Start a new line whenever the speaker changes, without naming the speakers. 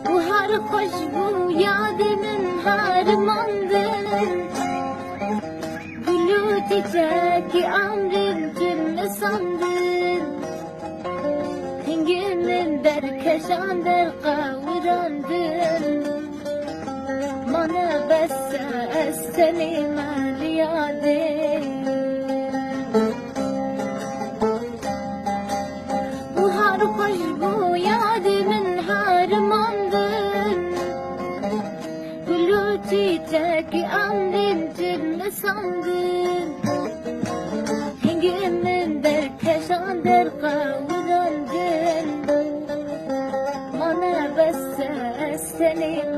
Bu her hoşbu yadimin harmandır. Gülü çiçeki amrim cümle sandır. Hengimin derkeşandır kavurandır. Mana bessa seni mariyadir. Bu har hoşbu yadimin harmandır. Gülü çiçeki amrim cümle sandır. Hengimin derkeşandır kavurandır. Mana bessa seni